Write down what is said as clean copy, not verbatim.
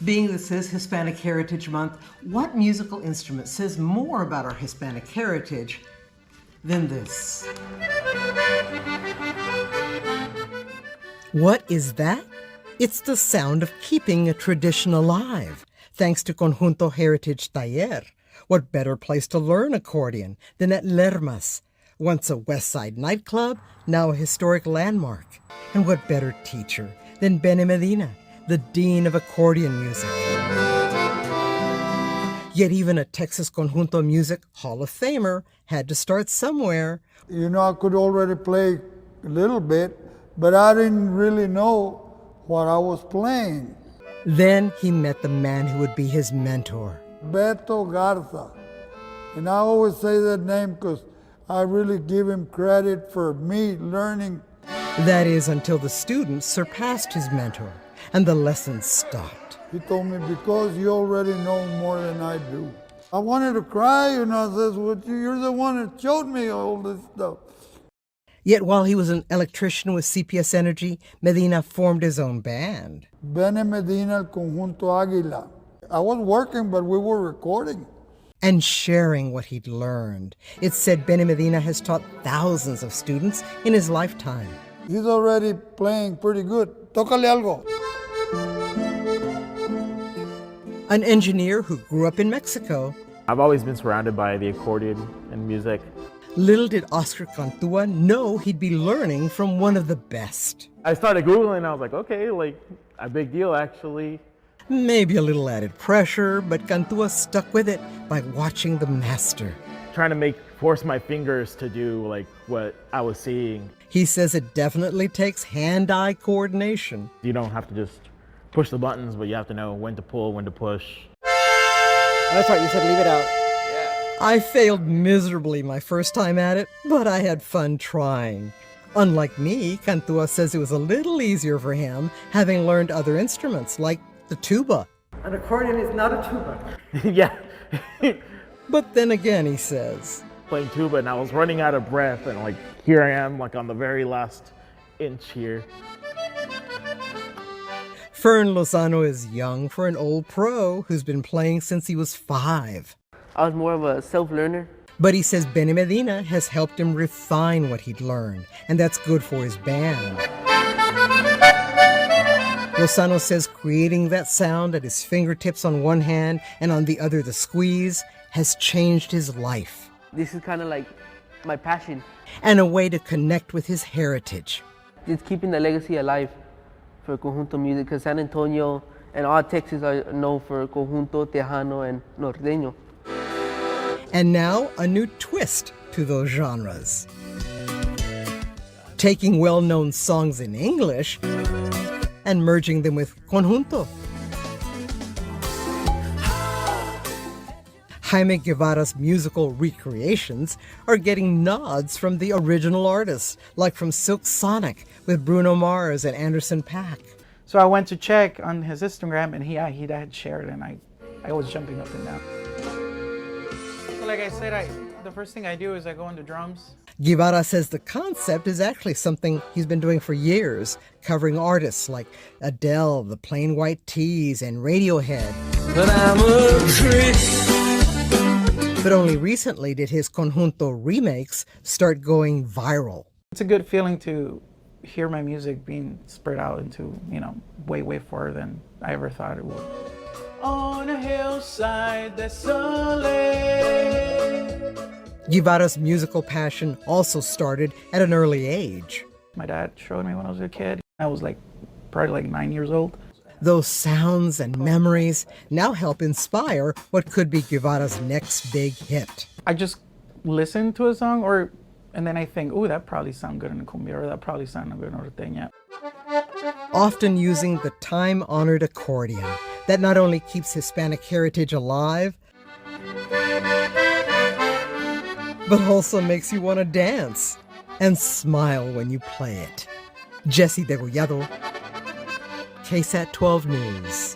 Being this is Hispanic Heritage Month, what musical instrument says more about our Hispanic heritage than this? What is that? It's the sound of keeping a tradition alive. Thanks to Conjunto Heritage Taller. What better place to learn accordion than at Lerma's? Once a West Side nightclub, now a historic landmark. And what better teacher than Benny Medina, the dean of accordion music? Yet even a Texas Conjunto Music Hall of Famer had to start somewhere. You know, I could already play a little bit, but I didn't really know what I was playing. Then he met the man who would be his mentor. Beto Garza. And I always say that name because I really give him credit for me learning. That is until the students surpassed his mentor and the lessons stopped. He told me, because you already know more than I do. I wanted to cry, and I says, well, you're the one that showed me all this stuff. Yet while he was an electrician with CPS Energy, Medina formed his own band. Benny Medina, El Conjunto Águila. I was working, but we were recording. And sharing what he'd learned. It's said Benny Medina has taught thousands of students in his lifetime. He's already playing pretty good. Tócale algo. An engineer who grew up in Mexico. I've always been surrounded by the accordion and music. Little did Oscar Cantua know he'd be learning from one of the best. I started Googling and I was like, okay, like a big deal actually. Maybe a little added pressure, but Cantua stuck with it by watching the master. Trying to force my fingers to do like what I was seeing. He says it definitely takes hand-eye coordination. You don't have to just push the buttons, but you have to know when to pull, when to push. That's right, you said leave it out. I failed miserably my first time at it, but I had fun trying. Unlike me, Cantua says it was a little easier for him, having learned other instruments like the tuba. An accordion is not a tuba. Yeah. But then again, he says, playing tuba and I was running out of breath and like here I am like on the very last inch here. Fern Lozano is young for an old pro who's been playing since he was 5. I was more of a self-learner. But he says Benny Medina has helped him refine what he'd learned, and that's good for his band. Lozano says creating that sound at his fingertips on one hand and on the other the squeeze has changed his life. This is kind of like my passion. And a way to connect with his heritage. It's keeping the legacy alive for Conjunto music, because San Antonio and all Texas are known for Conjunto, Tejano, and Norteño. And now a new twist to those genres. Taking well-known songs in English and merging them with conjunto. Jaime Guevara's musical recreations are getting nods from the original artists, like from Silk Sonic with Bruno Mars and Anderson .Paak. So I went to check on his Instagram, and he had shared, and I was jumping up and down. So like I said, the first thing I do is I go into drums. Guevara says the concept is actually something he's been doing for years, covering artists like Adele, the Plain White T's, and Radiohead. But I'm a creep. But only recently did his conjunto remakes start going viral. It's a good feeling to hear my music being spread out into, way, way farther than I ever thought it would. On a hillside desolate. Guevara's musical passion also started at an early age. My dad showed me when I was a kid. I was probably 9 years old. Those sounds and memories now help inspire what could be Guevara's next big hit. I just listen to a song and then I think, ooh, that probably sounds good in cumbia, or that probably sounds good in norteña. Often using the time-honored accordion that not only keeps Hispanic heritage alive, but also makes you want to dance and smile when you play it. Jesse Degollado, KSAT 12 News.